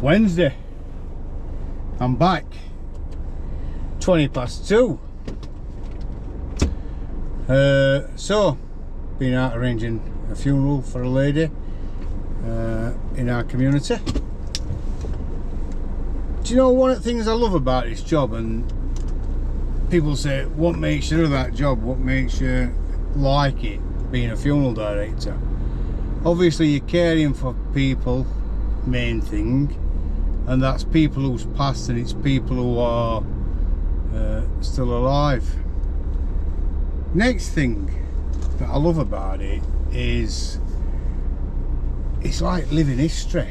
Wednesday. I'm back. 2:20. So, been out arranging a funeral for a lady in our community. Do you know one of the things I love about this job? And people say, what makes you do that job? What makes you like it, being a funeral director? Obviously you're caring for people, main thing, and that's people who's passed, and it's people who are still alive. Next thing that I love about it is it's like living history.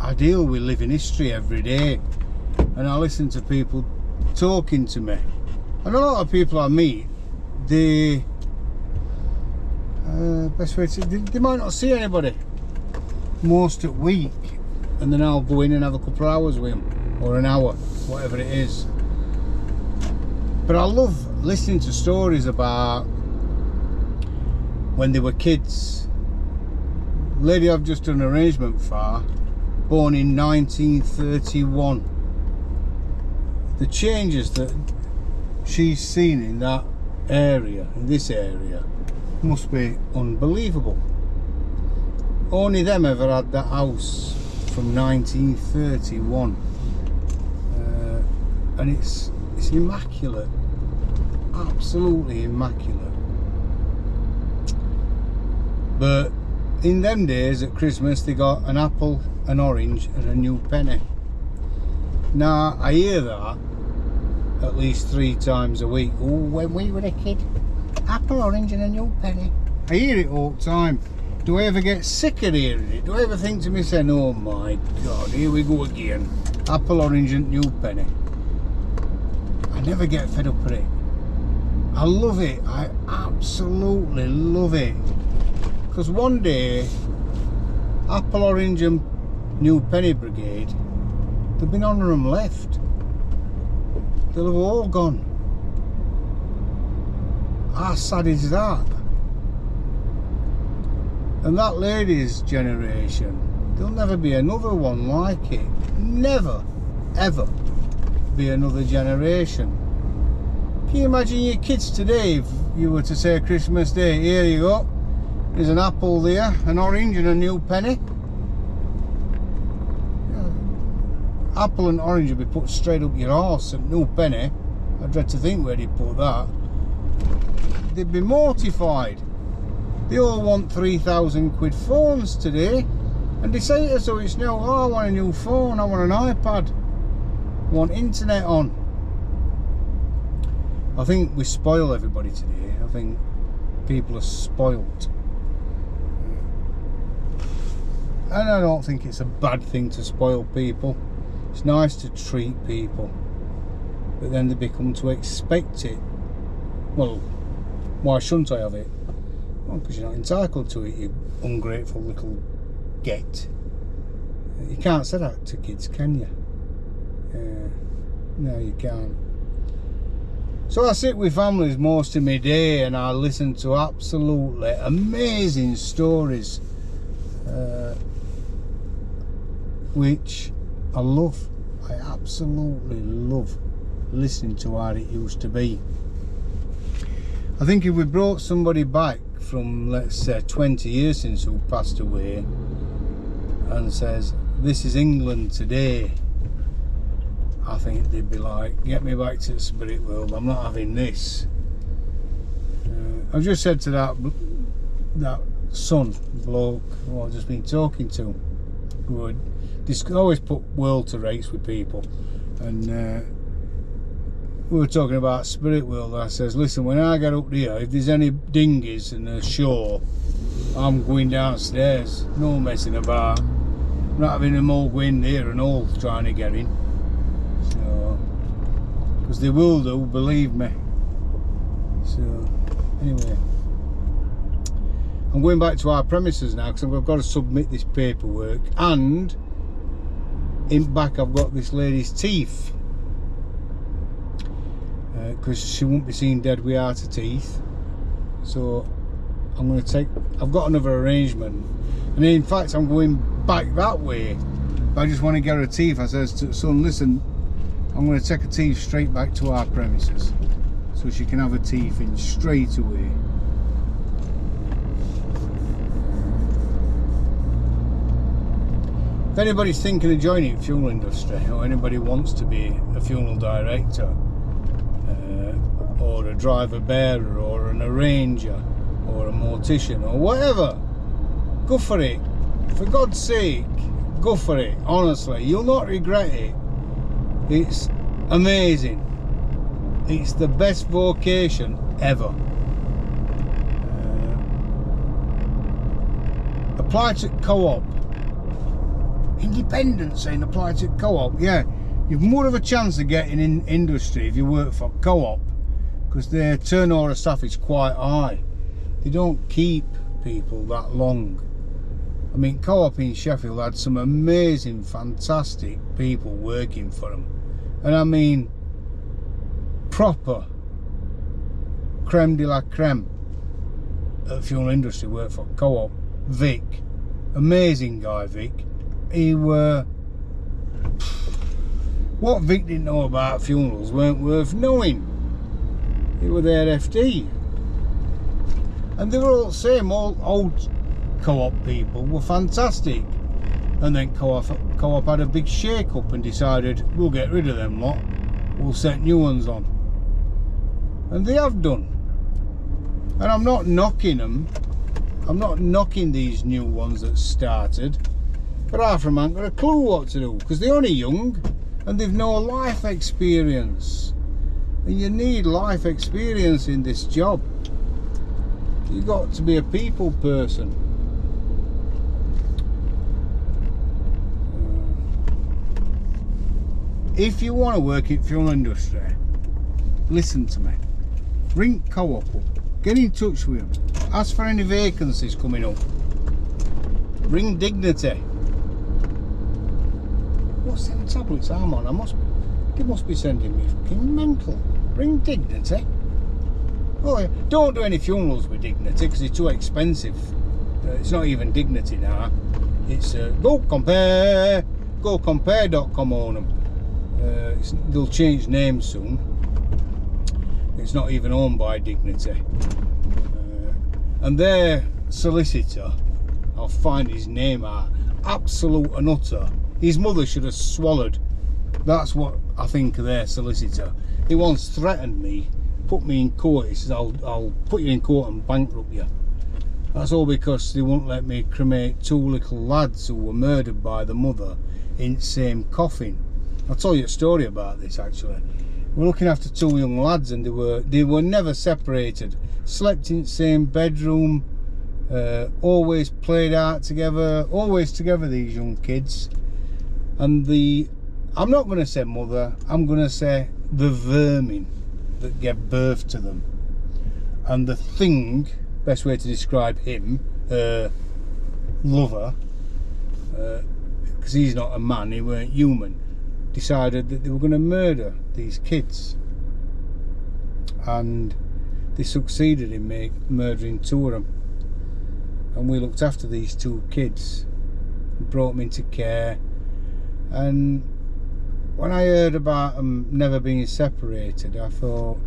I deal with living history every day, and I listen to people talking to me, and a lot of people I meet, they they might not see anybody most at week, and then I'll go in and have a couple of hours with them, or an hour, whatever it is. But I love listening to stories about when they were kids. Lady I've just done an arrangement for, born in 1931. The changes that she's seen in that area, in this area, must be unbelievable. Only them ever had that house from 1931, and it's immaculate, absolutely immaculate. But in them days at Christmas they got an apple, an orange and a new penny. Now I hear that at least 3 times a week. Oh, when we were a kid, apple, orange and a new penny. I hear it all the time. Do I ever get sick of hearing it? Do I ever think to myself, oh my God, here we go again, apple, orange and new penny? I never get fed up with it. I love it. I absolutely love it. Because one day, apple, orange and new penny brigade, there'll be none of them left. They'll have all gone. How sad is that? And that lady's generation, there'll never be another one like it. Never, ever be another generation. Can you imagine your kids today if you were to say Christmas Day, here you go, there's an apple there, an orange and a new penny? Yeah. Apple and orange will be put straight up your arse, and new penny, I dread to think where they'd put that. They'd be mortified. They all want 3,000 quid phones today, and they say it so it's now, oh, I want a new phone, I want an iPad, I want internet on. I think we spoil everybody today. I think people are spoilt, and I don't think it's a bad thing to spoil people. It's nice to treat people, but then they become to expect it. Well, why shouldn't I have it? Well, because you're not entitled to it, you ungrateful little get. You can't say that to kids, can you? No, you can't. So I sit with families most of my day, and I listen to absolutely amazing stories, which I love. I absolutely love listening to how it used to be. I think if we brought somebody back from, let's say, 20 years since who passed away, and says, this is England today, I think they'd be like, get me back to the spirit world, I'm not having this. I've just said to that son, bloke who I've just been talking to, who would always put world to race with people, and we were talking about spirit world. I says, listen, when I get up there, if there's any dinghies in the shore, I'm going downstairs, no messing about. I'm not having them all go in there and all trying to get in. So, because they will do, believe me. So, anyway, I'm going back to our premises now because I've got to submit this paperwork, and in back I've got this lady's teeth, because she won't be seen dead without her teeth. So I'm going to take, I've got another arrangement, and in fact I'm going back that way. But I just want to get her teeth. I says to son, listen, I'm going to take her teeth straight back to our premises so she can have her teeth in straight away. If anybody's thinking of joining the funeral industry, or anybody wants to be a funeral director, or a driver bearer, or an arranger, or a mortician, or whatever, go for it. For God's sake, go for it. Honestly, you'll not regret it. It's amazing. It's the best vocation ever. Apply to CoOp. Independent saying apply to CoOp. Yeah, you've more of a chance of getting in industry if you work for CoOp, because their turnover of staff is quite high. They don't keep people that long. I mean, CoOp in Sheffield had some amazing, fantastic people working for them. And I mean, proper creme de la creme at the funeral industry work for CoOp. Vic, amazing guy Vic. He were... What Vic didn't know about funerals weren't worth knowing. He were their FD. And they were all the same, all old CoOp people were fantastic. And then CoOp had a big shake up and decided, we'll get rid of them lot, we'll set new ones on. And they have done. And I'm not knocking them, I'm not knocking these new ones that started, but half of them ain't got a clue what to do, because they're only young and they've no life experience. And you need life experience in this job. You've got to be a people person. If you want to work in the funeral industry, listen to me. Ring CoOp up. Get in touch with them. Ask for any vacancies coming up. Ring Dignity. What's them tablets I'm on? They must be sending me fucking mental. Ring Dignity. Oh yeah. Don't do any funerals with Dignity because they're too expensive. It's not even Dignity now. It's GoCompare. GoCompare.com on them. They'll change names soon. It's not even owned by Dignity. And their solicitor, I'll find his name out, absolute and utter. His mother should have swallowed. That's what I think of their solicitor. He once threatened me, put me in court. He says, I'll put you in court and bankrupt you. That's all because they won't let me cremate two little lads who were murdered by the mother in the same coffin. I'll tell you a story about this actually. We're looking after two young lads and they were never separated. Slept in the same bedroom, always played out together, always together, these young kids. And I'm not going to say mother, I'm going to say the vermin that gave birth to them. And the thing, best way to describe him, lover, because he's not a man, he weren't human, decided that they were going to murder these kids. And they succeeded in murdering two of them. And we looked after these two kids, brought them into care. And when I heard about them never being separated, I thought,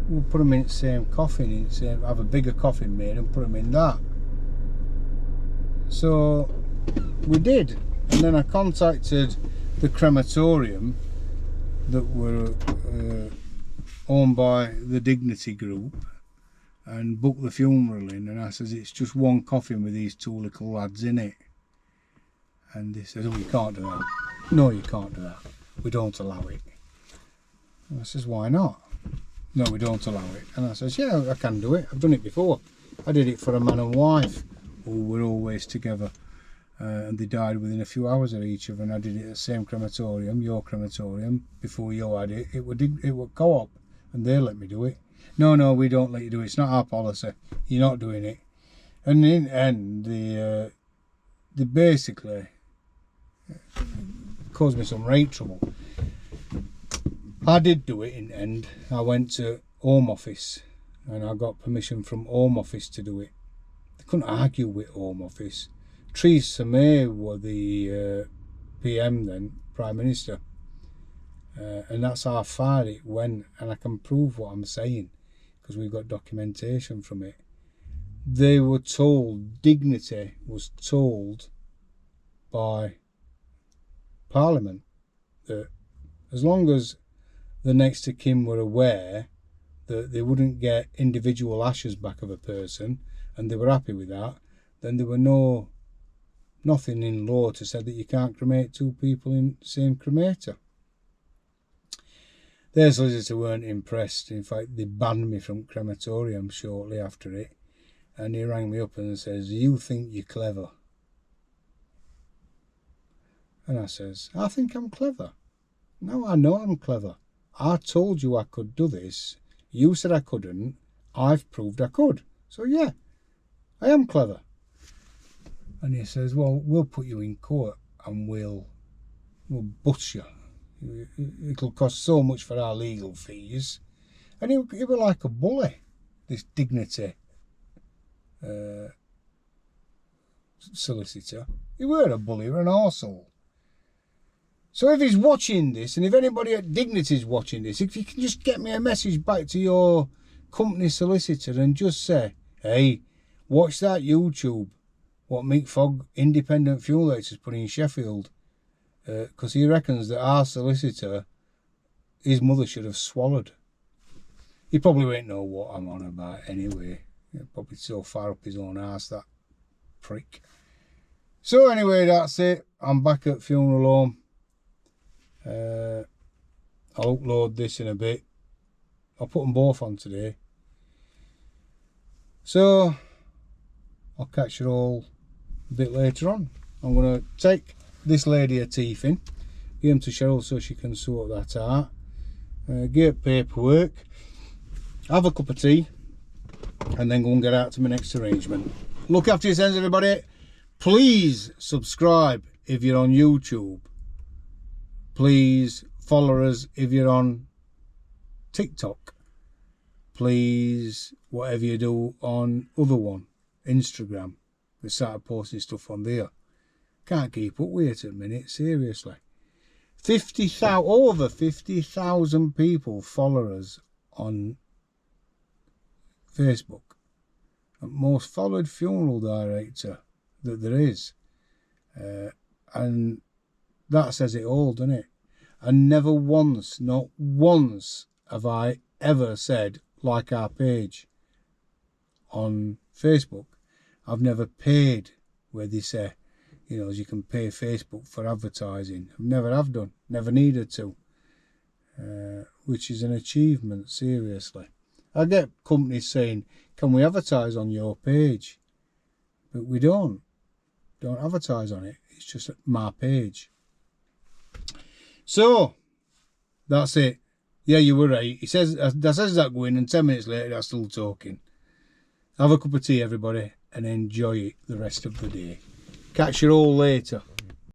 we'll put them in the same coffin, have a bigger coffin made and put them in that. So we did. And then I contacted the crematorium that were owned by the Dignity Group and booked the funeral in, and I says, it's just one coffin with these two little lads in it. And they said, oh, you can't do that. No, you can't do that. We don't allow it. And I says, why not? No, we don't allow it. And I says, yeah, I can do it. I've done it before. I did it for a man and wife who were always together. And they died within a few hours of each other, and I did it at the same crematorium, your crematorium. Before you had it, it would CoOp, and they let me do it. No, we don't let you do it. It's not our policy. You're not doing it. And in the end, they basically caused me some rate trouble. I did do it in the end. I went to Home Office, and I got permission from Home Office to do it. They couldn't argue with Home Office. Theresa May was the PM then, Prime Minister, and that's how far it went, and I can prove what I'm saying because we've got documentation from it. They were told, Dignity was told by Parliament that as long as the next of kin were aware that they wouldn't get individual ashes back of a person, and they were happy with that, then there were nothing in law to say that you can't cremate two people in the same cremator. Their solicitor weren't impressed. In fact, they banned me from crematorium shortly after it, and he rang me up and says, "You think you're clever?" And I says, "I think I'm clever." "No, I know I'm clever. I told you I could do this. You said I couldn't. I've proved I could. So yeah, I am clever." And he says, "Well, we'll put you in court and we'll butch you. It'll cost so much for our legal fees." And he was like a bully, this Dignity solicitor. He were a bully, he were an arsehole. So if he's watching this, and if anybody at Dignity is watching this, if you can just get me a message back to your company solicitor and just say, "Hey, watch that YouTube, what Mick Fogg, independent fuel rates, put in Sheffield, because he reckons that our solicitor, his mother should have swallowed." He probably won't know what I'm on about anyway. He's probably so far up his own arse, that prick. So anyway, that's it. I'm back at funeral home. I'll upload this in a bit. I'll put them both on today. So I'll catch you all a bit later on. I'm going to take this lady her teeth in, give them to Cheryl so she can sort that out, get paperwork, have a cup of tea, and then go and get out to my next arrangement. Look after yourselves, everybody. Please subscribe if you're on YouTube. Please follow us if you're on TikTok. Please, whatever you do on other one, Instagram. We started posting stuff on there. Can't keep up with it at the minute, seriously. Over 50,000 people follow us on Facebook. Most followed funeral director that there is. And that says it all, doesn't it? And never once, not once, have I ever said, like our page on Facebook. I've never paid where they say, you know, as you can pay Facebook for advertising. I've never have done, never needed to, which is an achievement, seriously. I get companies saying, "Can we advertise on your page?" But we don't advertise on it. It's just my page. So that's it. Yeah, you were right. He says that going, and 10 minutes later I'm still talking. Have a cup of tea, everybody, and enjoy the rest of the day. Catch you all later.